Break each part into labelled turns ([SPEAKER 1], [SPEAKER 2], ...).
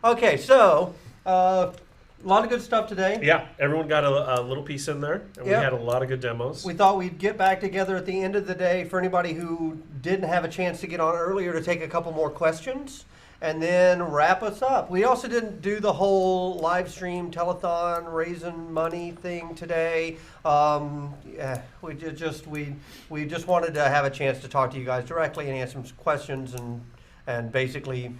[SPEAKER 1] Okay, so a lot of good stuff today.
[SPEAKER 2] Yeah, everyone got a little piece in there, and we had a lot of good demos.
[SPEAKER 1] We thought we'd get back together at the end of the day for anybody who didn't have a chance to get on earlier to take a couple more questions and then wrap us up. We also didn't do the whole live stream telethon raising money thing today. We just wanted to have a chance to talk to you guys directly and answer some questions and basically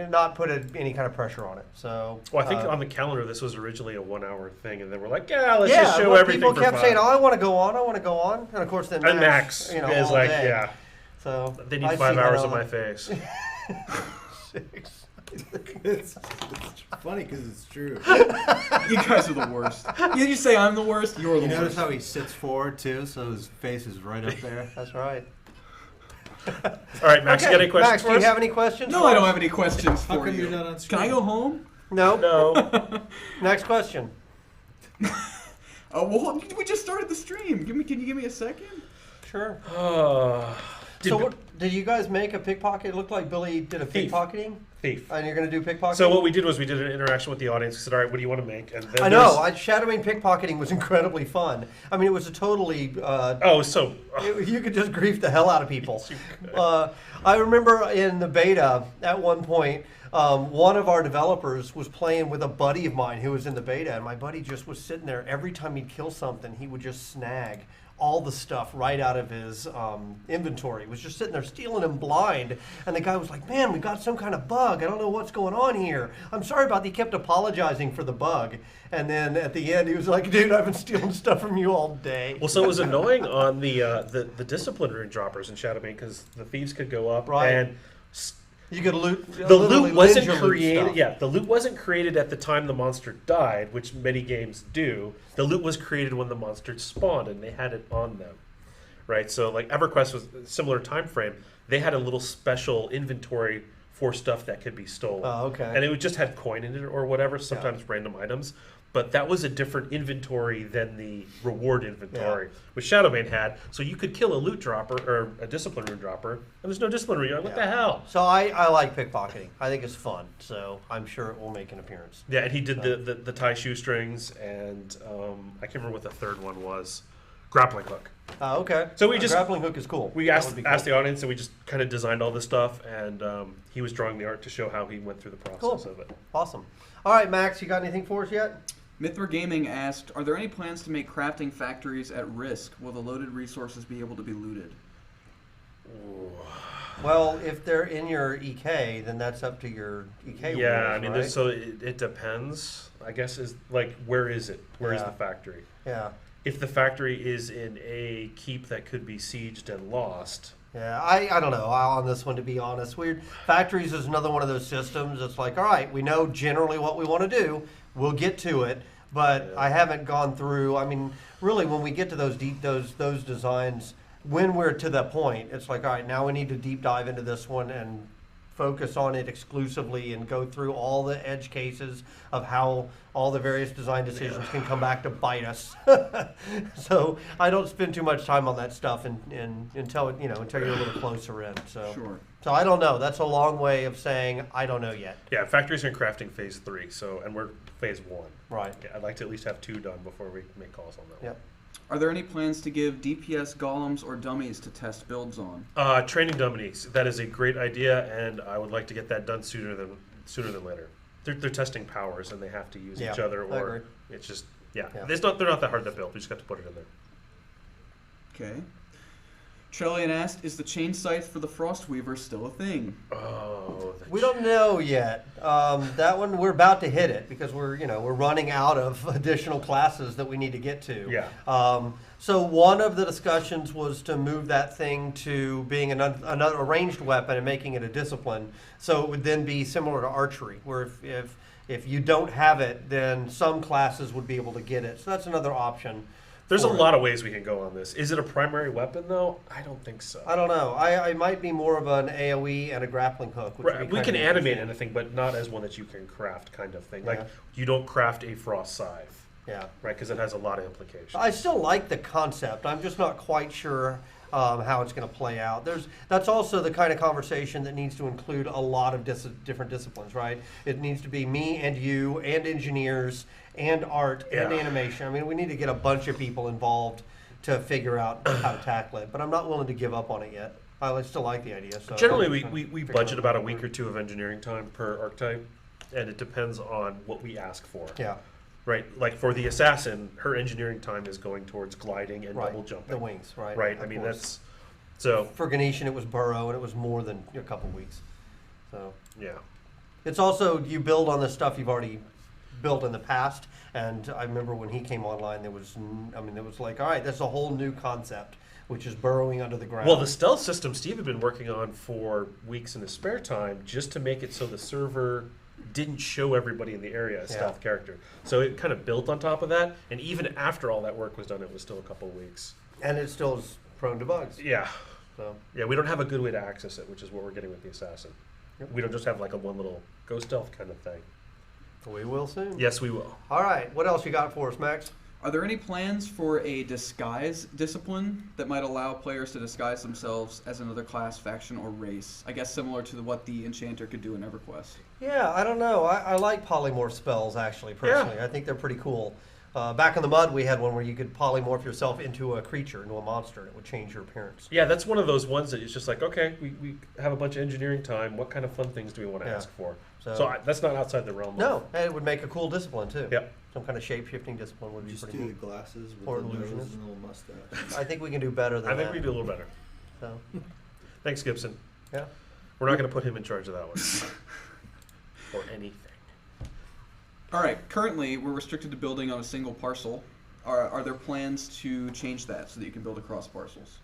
[SPEAKER 1] not put any kind of pressure on it. So,
[SPEAKER 2] well, I think on the calendar this was originally a 1 hour thing, and then we're like, let's just show everything.
[SPEAKER 1] People
[SPEAKER 2] for
[SPEAKER 1] kept
[SPEAKER 2] fun.
[SPEAKER 1] saying, "Oh, I want to go on, and of course then
[SPEAKER 2] Max is
[SPEAKER 1] all
[SPEAKER 2] like,
[SPEAKER 1] day.
[SPEAKER 2] yeah.
[SPEAKER 1] So
[SPEAKER 2] they need 5 hours of my face.
[SPEAKER 3] It's funny because it's true.
[SPEAKER 4] You guys are the worst. You say I'm the worst, you're the worst.
[SPEAKER 3] Notice how he sits forward too, so his face is right up there.
[SPEAKER 1] That's right.
[SPEAKER 2] All right, Max, you got any questions
[SPEAKER 1] Max,
[SPEAKER 2] for
[SPEAKER 1] do you
[SPEAKER 2] us?
[SPEAKER 1] have any questions?
[SPEAKER 4] No, I don't have any questions
[SPEAKER 3] How
[SPEAKER 4] for
[SPEAKER 3] come
[SPEAKER 4] you.
[SPEAKER 3] you're not on screen?
[SPEAKER 4] Can I go home?
[SPEAKER 1] No. Next question.
[SPEAKER 4] Well, we just started the stream. Can you give me a second?
[SPEAKER 1] Sure.
[SPEAKER 2] Did
[SPEAKER 1] Did you guys make a pickpocket? It looked like Billy did a pickpocketing.
[SPEAKER 2] Thief.
[SPEAKER 1] And you're going to do pickpocketing?
[SPEAKER 2] So what we did was we did an interaction with the audience. We said, all right, what do you want to make? And then
[SPEAKER 1] I know. Shadowing pickpocketing was incredibly fun. I mean, it was a totally... you could just grief the hell out of people. I remember in the beta, at one point, one of our developers was playing with a buddy of mine who was in the beta, and my buddy just was sitting there. Every time he'd kill something, he would just snag all the stuff right out of his inventory. He was just sitting there stealing him blind. And the guy was like, "Man, we got some kind of bug. I don't know what's going on here. I'm sorry about that." He kept apologizing for the bug. And then at the end, he was like, "Dude, I've been stealing stuff from you all day."
[SPEAKER 2] Well, so it was annoying on the discipline rune droppers in Shadowbane because the thieves could go up and...
[SPEAKER 1] You could loot.
[SPEAKER 2] The loot wasn't created. Yeah, the loot wasn't created at the time the monster died, which many games do. The loot was created when the monster spawned, and they had it on them, right? So, like EverQuest was a similar time frame. They had a little special inventory for stuff that could be stolen.
[SPEAKER 1] Oh, okay.
[SPEAKER 2] And it just had coin in it or whatever. Sometimes random items. But that was a different inventory than the reward inventory, which Shadowbane had. So you could kill a loot dropper or a discipline rune dropper, and there's no discipline rune. You're like, what the hell?
[SPEAKER 1] So I like pickpocketing. I think it's fun. So I'm sure it will make an appearance.
[SPEAKER 2] Yeah, and he did the tie shoestrings, and I can't remember what the third one was. Grappling hook.
[SPEAKER 1] Oh, okay.
[SPEAKER 2] So we just
[SPEAKER 1] grappling hook is cool.
[SPEAKER 2] We asked the audience, and we just kind of designed all this stuff, and he was drawing the art to show how he went through the process of it.
[SPEAKER 1] Awesome. All right, Max, you got anything for us yet?
[SPEAKER 4] Mythra Gaming asked, are there any plans to make crafting factories at risk? Will the loaded resources be able to be looted?
[SPEAKER 1] Well, if they're in your EK, then that's up to your EK.
[SPEAKER 2] Yeah,
[SPEAKER 1] rules,
[SPEAKER 2] I mean,
[SPEAKER 1] right?
[SPEAKER 2] so it depends. I guess is like, where is it? Where is the factory?
[SPEAKER 1] Yeah.
[SPEAKER 2] If the factory is in a keep that could be sieged and lost.
[SPEAKER 1] Yeah, I don't know on this one, to be honest. Factories is another one of those systems. It's like, all right, we know generally what we want to do. We'll get to it. But I haven't gone through. I mean, really, when we get to those designs, when we're to that point, it's like, all right, now we need to deep dive into this one and focus on it exclusively and go through all the edge cases of how all the various design decisions can come back to bite us. So I don't spend too much time on that stuff until you're a little closer in. So.
[SPEAKER 4] Sure.
[SPEAKER 1] So I don't know. That's a long way of saying I don't know yet.
[SPEAKER 2] Yeah, factories are in crafting phase 3, and we're phase 1.
[SPEAKER 1] Right.
[SPEAKER 2] Yeah, I'd like to at least have 2 done before we make calls on that.
[SPEAKER 1] Yep.
[SPEAKER 4] Are there any plans to give DPS golems or dummies to test builds on?
[SPEAKER 2] Training dummies. That is a great idea, and I would like to get that done sooner than later. They're testing powers, and they have to use each other, or it's just they're not that hard to build. We just got to put it in there.
[SPEAKER 4] Okay. Trellian asked, is the chain scythe for the Frostweaver still a thing?
[SPEAKER 2] Oh,
[SPEAKER 1] we don't know yet. That one, we're about to hit it because we're running out of additional classes that we need to get to.
[SPEAKER 2] Yeah.
[SPEAKER 1] So one of the discussions was to move that thing to being another ranged weapon and making it a discipline. So it would then be similar to archery, where if you don't have it, then some classes would be able to get it. So that's another option.
[SPEAKER 2] There's a lot of ways we can go on this. Is it a primary weapon, though? I don't think so.
[SPEAKER 1] I don't know. I might be more of an AoE and a grappling hook.
[SPEAKER 2] Right. We can animate anything, but not as one that you can craft kind of thing. Like, you don't craft a frost scythe.
[SPEAKER 1] Yeah.
[SPEAKER 2] Right, because it has a lot of implications.
[SPEAKER 1] I still like the concept. I'm just not quite sure how it's going to play out. That's also the kind of conversation that needs to include a lot of different disciplines, right? It needs to be me and you and engineers and art and animation. I mean, we need to get a bunch of people involved to figure out how to tackle it, but I'm not willing to give up on it yet. I still like the idea. So
[SPEAKER 2] generally, we budget about a week or two of engineering time per archetype, and it depends on what we ask for.
[SPEAKER 1] Yeah.
[SPEAKER 2] Right, like for the assassin, her engineering time is going towards gliding and double jumping.
[SPEAKER 1] The wings, right?
[SPEAKER 2] Right. I mean, that's so.
[SPEAKER 1] For Ganeshan, it was burrow, and it was more than a couple weeks. So
[SPEAKER 2] yeah,
[SPEAKER 1] it's also you build on the stuff you've already built in the past. And I remember when he came online, it was like, all right, that's a whole new concept, which is burrowing under the ground.
[SPEAKER 2] Well, the stealth system Steve had been working on for weeks in his spare time just to make it so the server didn't show everybody in the area a stealth character. So it kind of built on top of that, and even after all that work was done, it was still a couple of weeks.
[SPEAKER 1] And it still is prone to bugs.
[SPEAKER 2] Yeah.
[SPEAKER 1] So
[SPEAKER 2] yeah, we don't have a good way to access it, which is what we're getting with the assassin. Yep. We don't just have like a one little go stealth kind of thing.
[SPEAKER 1] We will soon.
[SPEAKER 2] Yes, we will.
[SPEAKER 1] All right. What else you got for us, Max?
[SPEAKER 4] Are there any plans for a disguise discipline that might allow players to disguise themselves as another class, faction, or race? I guess similar to what the Enchanter could do in EverQuest.
[SPEAKER 1] Yeah, I don't know. I like polymorph spells, actually, personally. Yeah. I think they're pretty cool. Back in the Mud, we had one where you could polymorph yourself into a creature, into a monster, and it would change your appearance.
[SPEAKER 2] Yeah, that's one of those ones that it's just like, okay, we have a bunch of engineering time. What kind of fun things do we want to ask for? So that's not outside the realm.
[SPEAKER 1] No, and it would make a cool discipline, too.
[SPEAKER 2] Yep.
[SPEAKER 1] Some kind of shape-shifting discipline would be pretty neat.
[SPEAKER 3] Just do the glasses with
[SPEAKER 1] or
[SPEAKER 3] the nose
[SPEAKER 1] illusionist.
[SPEAKER 3] and a little mustache.
[SPEAKER 1] I think we can do better than that.
[SPEAKER 2] I think we do a little better.
[SPEAKER 1] So.
[SPEAKER 2] Thanks, Gibson.
[SPEAKER 1] Yeah.
[SPEAKER 2] We're not going to put him in charge of that one. Or anything.
[SPEAKER 4] All right. Currently, we're restricted to building on a single parcel. Are there plans to change that so that you can build across parcels?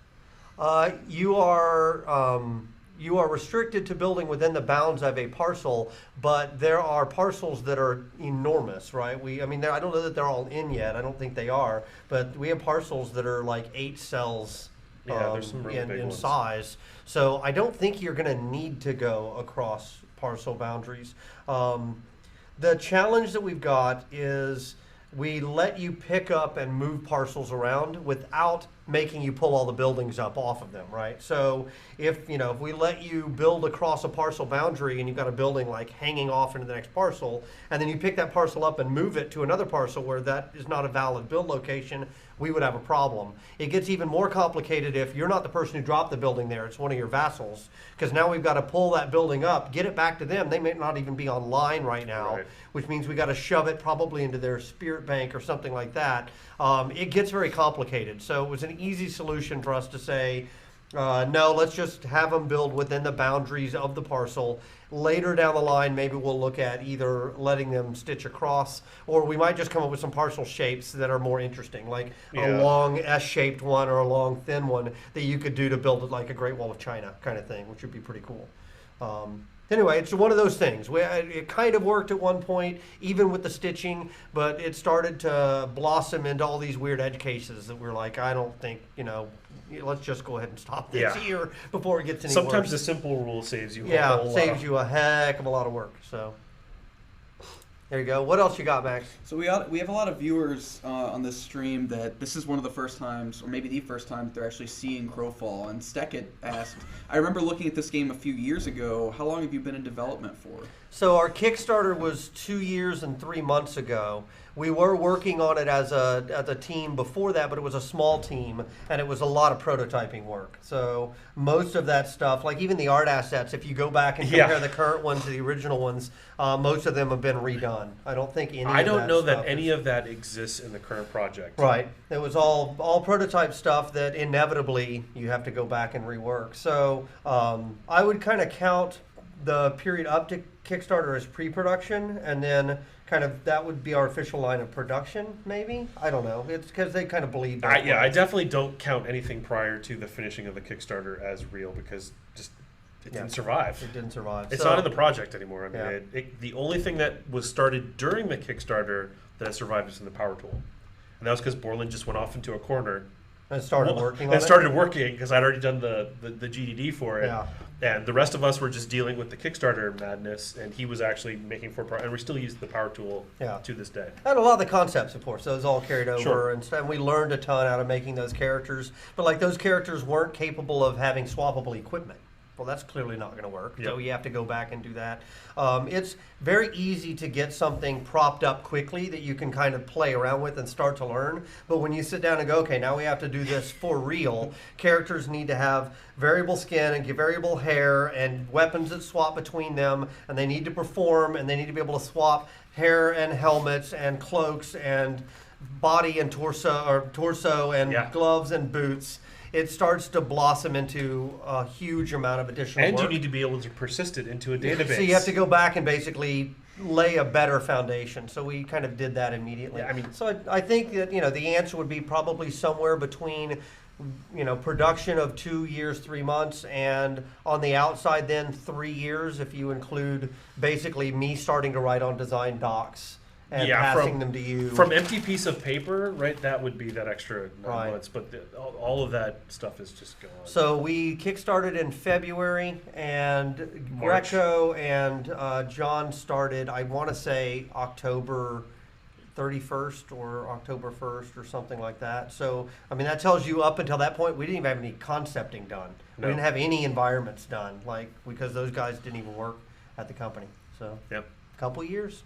[SPEAKER 1] You are restricted to building within the bounds of a parcel, but there are parcels that are enormous, right? I don't know that they're all in yet. I don't think they are, but we have parcels that are like 8 cells
[SPEAKER 2] there's some really big
[SPEAKER 1] in
[SPEAKER 2] ones.
[SPEAKER 1] size. So I don't think you're going to need to go across parcel boundaries. The challenge that we've got is we let you pick up and move parcels around without making you pull all the buildings up off of them, right? So if we let you build across a parcel boundary and you've got a building like hanging off into the next parcel, and then you pick that parcel up and move it to another parcel where that is not a valid build location, we would have a problem. It gets even more complicated if you're not the person who dropped the building there, it's one of your vassals, because now we've got to pull that building up, get it back to them. They may not even be online right now, which means we got to shove it probably into their spirit bank or something like that. It gets very complicated. So it was an easy solution for us to say, no, let's just have them build within the boundaries of the parcel. Later down the line, maybe we'll look at either letting them stitch across, or we might just come up with some parcel shapes that are more interesting, like a long S-shaped one or a long thin one that you could do to build it like a Great Wall of China kind of thing, which would be pretty cool. Anyway, it's one of those things. It kind of worked at one point, even with the stitching, but it started to blossom into all these weird edge cases that we're like, I don't think, let's just go ahead and stop this here before it gets any worse.
[SPEAKER 2] Sometimes the simple rule saves you a whole lot.
[SPEAKER 1] Saves you a heck of a lot of work. So there you go. What else you got, Max?
[SPEAKER 4] So we have a lot of viewers on this stream that this is one of the first times, or maybe the first time, that they're actually seeing Crowfall. And Steckett asked, I remember looking at this game a few years ago. How long have you been in development for?
[SPEAKER 1] So our Kickstarter was 2 years and 3 months ago. We were working on it as a team before that, but it was a small team, and it was a lot of prototyping work. So most of that stuff, like even the art assets, if you go back and compare the current ones to the original ones, most of them have been redone. I don't think any.
[SPEAKER 2] I don't know that any of that exists in the current project.
[SPEAKER 1] Right. It was all prototype stuff that inevitably you have to go back and rework. So I would kind of count the period up to Kickstarter as pre-production, and then kind of that would be our official line of production, maybe? I don't know. It's because they kind of bleed.
[SPEAKER 2] I definitely don't count anything prior to the finishing of the Kickstarter as real, because just it didn't survive.
[SPEAKER 1] It didn't survive.
[SPEAKER 2] It's not in the project anymore. I mean, the only thing that was started during the Kickstarter that has survived is in the power tool. And that was because Borland just went off into a corner
[SPEAKER 1] and started working on it?
[SPEAKER 2] And started working because I'd already done the GDD for it.
[SPEAKER 1] Yeah.
[SPEAKER 2] And the rest of us were just dealing with the Kickstarter madness, and he was actually making and we still use the power tool to this day.
[SPEAKER 1] And a lot of the concepts, of course, those all carried over,
[SPEAKER 2] Sure.
[SPEAKER 1] and we learned a ton out of making those characters. But like those characters weren't capable of having swappable equipment. Well, that's clearly not going to work.
[SPEAKER 2] Yep.
[SPEAKER 1] So you have to go back and do that. It's very easy to get something propped up quickly that you can kind of play around with and start to learn. But when you sit down and go, okay, now we have to do this for real, characters need to have variable skin and variable hair and weapons that swap between them, and they need to perform, and they need to be able to swap hair and helmets and cloaks and body and torso and gloves and boots. It starts to blossom into a huge amount of additional work.
[SPEAKER 2] And you need to be able to persist it into a database.
[SPEAKER 1] So you have to go back and basically lay a better foundation. So we kind of did that immediately.
[SPEAKER 2] Yeah, I mean,
[SPEAKER 1] so I think that the answer would be probably somewhere between production of 2 years, 3 months, and on the outside then 3 years if you include basically me starting to write on design docs. And passing them to you.
[SPEAKER 2] From empty piece of paper, right, that would be that extra 9 months. But all of that stuff is just going on.
[SPEAKER 1] So we kickstarted in February, and Greco and John started, I want to say, October 31st or October 1st or something like that. So, I mean, that tells you up until that point, we didn't even have any concepting done. No. We didn't have any environments done, because those guys didn't even work at the company. So, a couple years.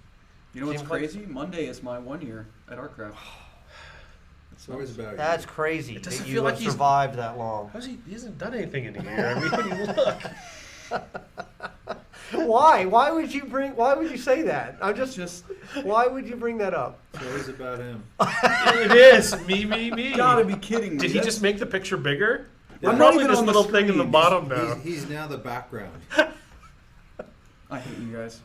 [SPEAKER 4] You know what's crazy? Monday is my 1 year at Artcraft.
[SPEAKER 3] It's always about
[SPEAKER 1] That's crazy.
[SPEAKER 2] It doesn't
[SPEAKER 1] that you
[SPEAKER 2] feel like he's
[SPEAKER 1] survived that long.
[SPEAKER 2] He hasn't done anything in a year. I mean, when you look.
[SPEAKER 1] Why? Why would you say that? Why would you bring that up?
[SPEAKER 3] It's always about him.
[SPEAKER 2] It is. Me.
[SPEAKER 4] You gotta be kidding me.
[SPEAKER 2] Did he just make the picture bigger?
[SPEAKER 3] Yeah.
[SPEAKER 2] I'm probably this little thing in the bottom now.
[SPEAKER 3] He's now the background.
[SPEAKER 4] I hate you guys.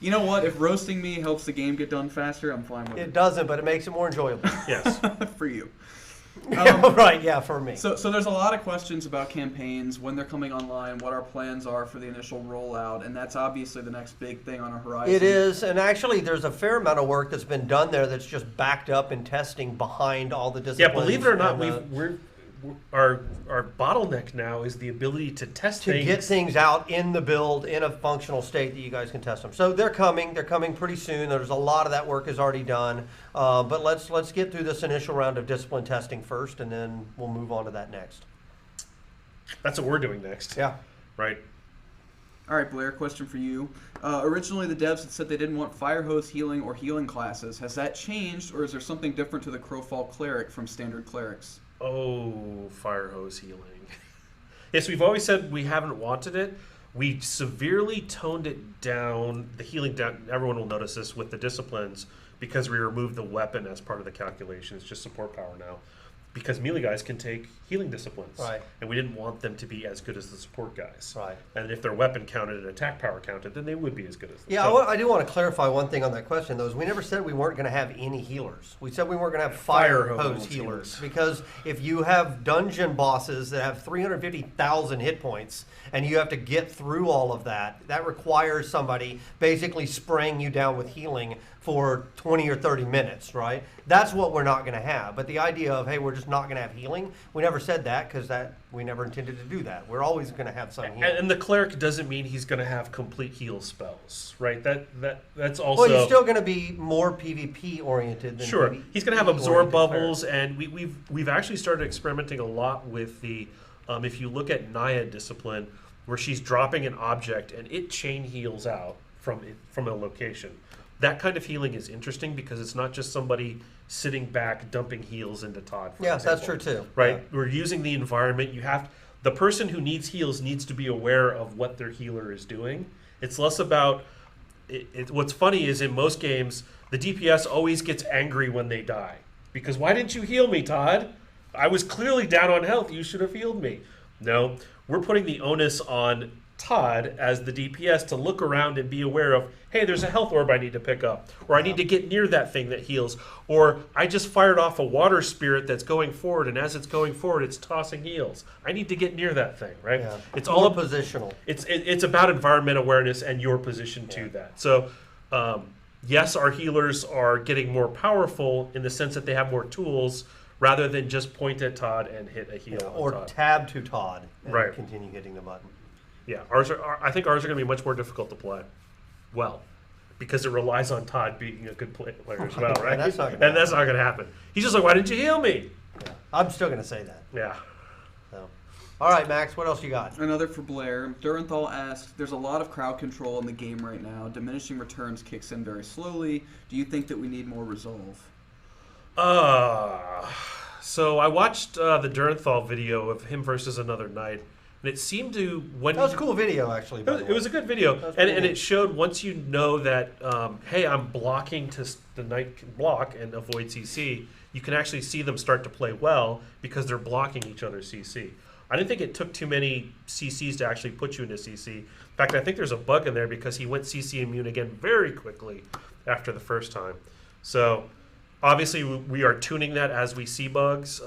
[SPEAKER 4] You know what? If roasting me helps the game get done faster, I'm fine with it.
[SPEAKER 1] It doesn't, but it makes it more enjoyable.
[SPEAKER 2] Yes.
[SPEAKER 4] For you.
[SPEAKER 1] For me.
[SPEAKER 4] So there's a lot of questions about campaigns, when they're coming online, what our plans are for the initial rollout, and that's obviously the next big thing on our horizon.
[SPEAKER 1] It is, and actually there's a fair amount of work that's been done there that's just backed up in testing behind all the disciplines.
[SPEAKER 2] Yeah, believe it or not, our bottleneck now is the ability to test things.
[SPEAKER 1] To get things out in the build in a functional state that you guys can test them. So they're coming pretty soon. There's a lot of that work is already done. But let's get through this initial round of discipline testing first, and then we'll move on to that next.
[SPEAKER 2] That's what we're doing next.
[SPEAKER 1] Yeah.
[SPEAKER 2] Right.
[SPEAKER 4] All right, Blair, question for you. Originally, the devs had said they didn't want fire hose healing or healing classes. Has that changed, or is there something different to the Crowfall cleric from standard clerics?
[SPEAKER 2] Oh, fire hose healing. Yes, we've always said we haven't wanted it. We severely toned it down, the healing down. Everyone will notice this with the disciplines because we removed the weapon as part of the calculation. It's just support power now. Because melee guys can take healing disciplines.
[SPEAKER 1] Right.
[SPEAKER 2] And we didn't want them to be as good as the support guys.
[SPEAKER 1] Right.
[SPEAKER 2] And if their weapon counted and attack power counted, then they would be as good as them.
[SPEAKER 1] Yeah, I do want to clarify one thing on that question, though, is we never said we weren't going to have any healers. We said we weren't going to have fire hose healers. Because if you have dungeon bosses that have 350,000 hit points, and you have to get through all of that, that requires somebody basically spraying you down with healing for 20 or 30 minutes, right? That's what we're not going to have. But the idea of, hey, we're just not going to have healing, we never said that because we never intended to do that. We're always going to have some healing.
[SPEAKER 2] And the cleric doesn't mean he's going to have complete heal spells, right? That's also...
[SPEAKER 1] Well, he's still going to be more PvP oriented than
[SPEAKER 2] Sure.
[SPEAKER 1] PvE
[SPEAKER 2] He's going to have absorb bubbles, and we've actually started experimenting a lot with the... if you look at Naya discipline, where she's dropping an object and it chain heals out from a location. That kind of healing is interesting because it's not just somebody sitting back dumping heals into Todd. For example,
[SPEAKER 1] that's true too.
[SPEAKER 2] Right?
[SPEAKER 1] Yeah.
[SPEAKER 2] We're using the environment. The person who needs heals needs to be aware of what their healer is doing. It's less about what's funny is in most games the DPS always gets angry when they die because why didn't you heal me, Todd? I was clearly down on health. You should have healed me. No, we're putting the onus on Todd as the DPS to look around and be aware of, hey, there's a health orb I need to pick up, or I need to get near that thing that heals, or I just fired off a water spirit that's going forward, and as it's going forward, it's tossing heals. I need to get near that thing, right?
[SPEAKER 1] Yeah.
[SPEAKER 2] It's
[SPEAKER 1] all
[SPEAKER 2] all
[SPEAKER 1] positional.
[SPEAKER 2] It's about environment awareness and your position to that. So, yes, our healers are getting more powerful in the sense that they have more tools, rather than just point at Todd and hit a heal.
[SPEAKER 1] Or
[SPEAKER 2] Todd.
[SPEAKER 1] tab to Todd and
[SPEAKER 2] Right.
[SPEAKER 1] continue hitting the button.
[SPEAKER 2] Yeah, I think ours are going to be much more difficult to play. Well, because it relies on Todd being a good player as well, right?
[SPEAKER 1] And that's not
[SPEAKER 2] going to happen. He's just like, why didn't you heal me?
[SPEAKER 1] Yeah. I'm still going to say that.
[SPEAKER 2] Yeah.
[SPEAKER 1] So. All right, Max, what else you got?
[SPEAKER 4] Another for Blair. Durenthal asked, there's a lot of crowd control in the game right now. Diminishing returns kicks in very slowly. Do you think that we need more resolve?
[SPEAKER 2] So I watched the Durenthal video of him versus another knight, and it seemed to when
[SPEAKER 1] that was a cool video actually.
[SPEAKER 2] It was a good video, and it showed once you know that hey, I'm blocking to the knight can block and avoid CC. You can actually see them start to play well because they're blocking each other's CC. I didn't think it took too many CCs to actually put you into CC. In fact, I think there's a bug in there because he went CC immune again very quickly after the first time. So obviously we are tuning that as we see bugs.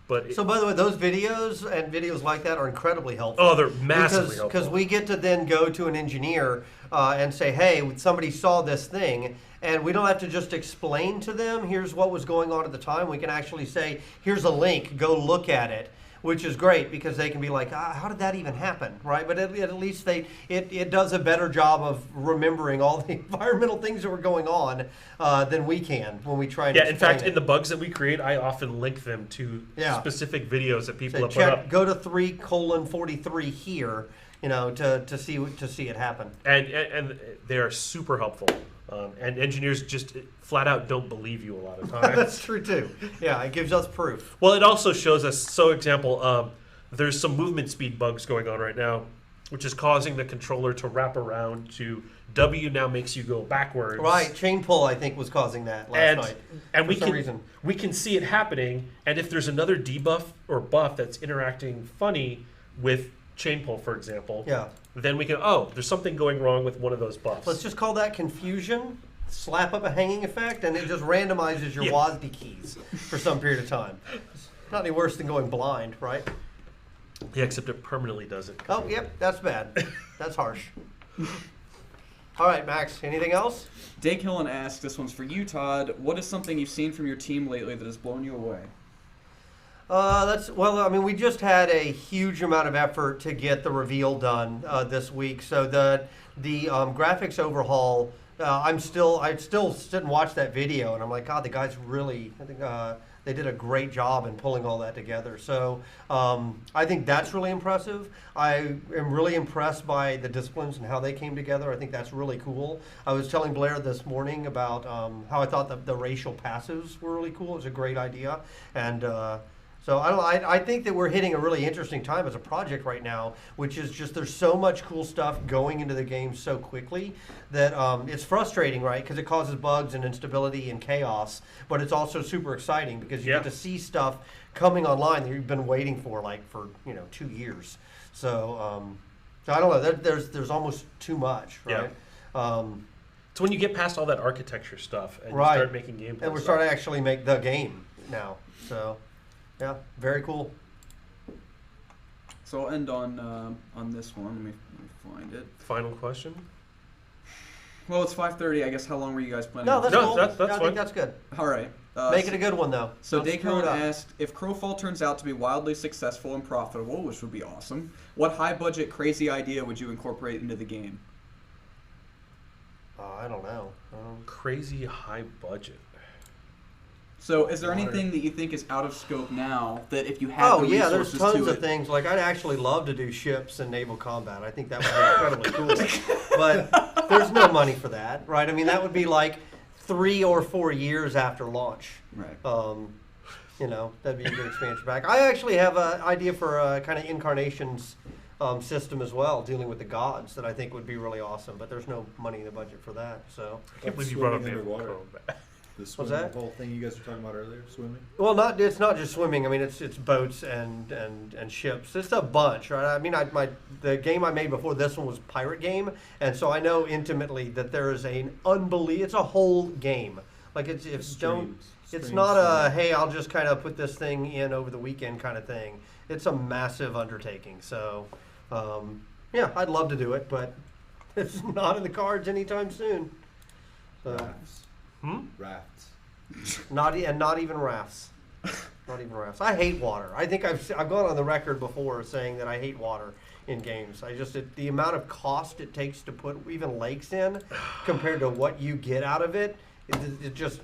[SPEAKER 2] But
[SPEAKER 1] so by the way, those videos and videos like that are incredibly helpful.
[SPEAKER 2] Oh, they're massively helpful.
[SPEAKER 1] Because we get to then go to an engineer and say, hey, somebody saw this thing, and we don't have to just explain to them, here's what was going on at the time. We can actually say, here's a link, go look at it. Which is great because they can be like, how did that even happen, right? But at least it does a better job of remembering all the environmental things that were going on than we can when we try and
[SPEAKER 2] in fact, in the bugs that we create, I often link them to specific videos that people have put up.
[SPEAKER 1] Go to 3:43 here, to see it happen.
[SPEAKER 2] And they are super helpful. And engineers just flat out don't believe you a lot of times.
[SPEAKER 1] That's true too. Yeah, it gives us proof.
[SPEAKER 2] Well, it also shows us, so example, there's some movement speed bugs going on right now, which is causing the controller to wrap around to W now makes you go backwards.
[SPEAKER 1] Right, chain pull I think was causing that last night.
[SPEAKER 2] And we can see it happening, and if there's another debuff or buff that's interacting funny with chain pull, for example, then we can, there's something going wrong with one of those buffs.
[SPEAKER 1] Let's just call that confusion, slap up a hanging effect, and it just randomizes your WASD keys for some period of time. It's not any worse than going blind, right?
[SPEAKER 2] Yeah, except it permanently does it.
[SPEAKER 1] Oh, yep, that's bad. That's harsh. All right, Max, anything else?
[SPEAKER 4] Dave Hillen asked, this one's for you, Todd. What is something you've seen from your team lately that has blown you away?
[SPEAKER 1] We just had a huge amount of effort to get the reveal done this week. So the graphics overhaul, I still sit and watch that video, and I'm like, God, the guys really, I think they did a great job in pulling all that together. So I think that's really impressive. I am really impressed by the disciplines and how they came together. I think that's really cool. I was telling Blair this morning about how I thought the racial passives were really cool. It was a great idea, and so I think that we're hitting a really interesting time as a project right now, which is just there's so much cool stuff going into the game so quickly that it's frustrating, right? Because it causes bugs and instability and chaos, but it's also super exciting because you get to see stuff coming online that you've been waiting for for 2 years. So I don't know. There's almost too much, right?
[SPEAKER 2] Yeah. It's when you get past all that architecture stuff and you start making gameplay.
[SPEAKER 1] And we're starting to actually make the game now. So. Yeah, very cool.
[SPEAKER 4] So I'll end on this one. Let me find it.
[SPEAKER 2] Final question?
[SPEAKER 4] Well, it's 5:30. I guess how long were you guys planning?
[SPEAKER 1] No, that's cool.
[SPEAKER 2] That's
[SPEAKER 1] I
[SPEAKER 2] fine.
[SPEAKER 1] think that's good.
[SPEAKER 4] All right.
[SPEAKER 1] Make it a good one, though.
[SPEAKER 4] So Daycon asked, if Crowfall turns out to be wildly successful and profitable, which would be awesome, what high-budget, crazy idea would you incorporate into the game?
[SPEAKER 1] I don't know.
[SPEAKER 2] Crazy high budget.
[SPEAKER 4] So is there anything that you think is out of scope now that if you had the resources
[SPEAKER 1] there's tons of things. Like I'd actually love to do ships and naval combat. I think that would be incredibly cool. But there's no money for that, right? I mean, that would be like 3 or 4 years after launch.
[SPEAKER 4] Right.
[SPEAKER 1] That'd be a good expansion pack. I actually have an idea for a kind of incarnations system as well, dealing with the gods, that I think would be really awesome. But there's no money in the budget for that. So
[SPEAKER 2] I can't believe you brought up naval combat.
[SPEAKER 3] What's that? The whole thing you guys were talking about earlier, swimming?
[SPEAKER 1] Well, it's not just swimming. I mean, it's boats and ships. It's a bunch, right? I mean, the game I made before this one was pirate game, and so I know intimately that there is it's a whole game. Like it's not a hey, I'll just kind of put this thing in over the weekend kind of thing. It's a massive undertaking. So, I'd love to do it, but it's not in the cards anytime soon. So.
[SPEAKER 3] Rafts.
[SPEAKER 1] Not even rafts. Not even refs. I hate water. I think I've gone on the record before saying that I hate water in games. The amount of cost it takes to put even lakes in compared to what you get out of it, it just,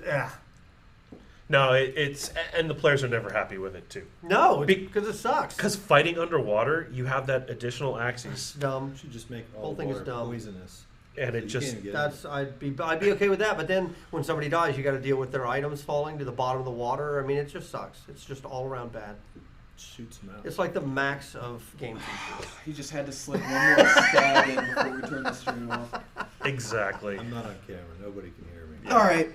[SPEAKER 2] No, it's and the players are never happy with it too.
[SPEAKER 1] No, because it sucks.
[SPEAKER 2] Because fighting underwater, you have that additional axis.
[SPEAKER 1] It's dumb.
[SPEAKER 3] You should just make
[SPEAKER 1] all whole thing is dumb.
[SPEAKER 3] Poisonous.
[SPEAKER 2] And it just
[SPEAKER 1] I'd be okay with that. But then when somebody dies, you got to deal with their items falling to the bottom of the water. I mean, it just sucks. It's just all around bad.
[SPEAKER 3] Shoots them out.
[SPEAKER 1] It's like the max of game features.
[SPEAKER 4] You just had to slip one more stab in before we turn the stream off.
[SPEAKER 2] Exactly.
[SPEAKER 3] I'm not on camera. Nobody can hear me.
[SPEAKER 4] All right.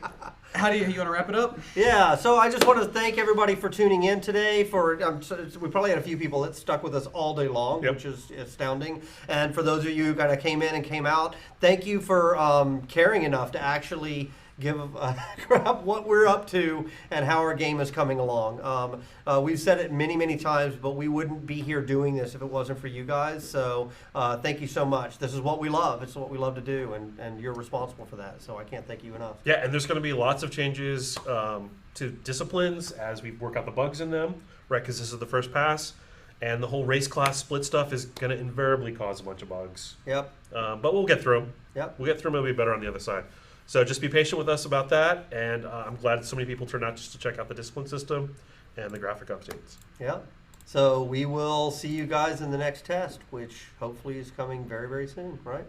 [SPEAKER 4] How do you want to wrap it up?
[SPEAKER 1] Yeah, so I just want to thank everybody for tuning in today. We probably had a few people that stuck with us all day long, which is astounding. And for those of you who kind of came in and came out, thank you for caring enough to actually give a crap what we're up to and how our game is coming along. We've said it many, many times, but we wouldn't be here doing this if it wasn't for you guys. So thank you so much. This is what we love. It's what we love to do, and you're responsible for that. So I can't thank you enough.
[SPEAKER 2] Yeah, and there's going to be lots of changes to disciplines as we work out the bugs in them, right? Because this is the first pass. And the whole race class split stuff is going to invariably cause a bunch of bugs.
[SPEAKER 1] Yep.
[SPEAKER 2] But we'll get through them.
[SPEAKER 1] Yep.
[SPEAKER 2] We'll get through them. It'll be better on the other side. So just be patient with us about that, and I'm glad so many people turned out just to check out the discipline system and the graphic updates.
[SPEAKER 1] Yeah. So we will see you guys in the next test, which hopefully is coming very, very soon, right?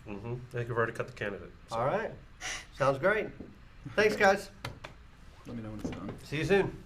[SPEAKER 2] Mm-hmm. I think we've already cut the candidate. So.
[SPEAKER 1] All right. Sounds great. Thanks, guys.
[SPEAKER 4] Let me know when it's done.
[SPEAKER 1] See you soon.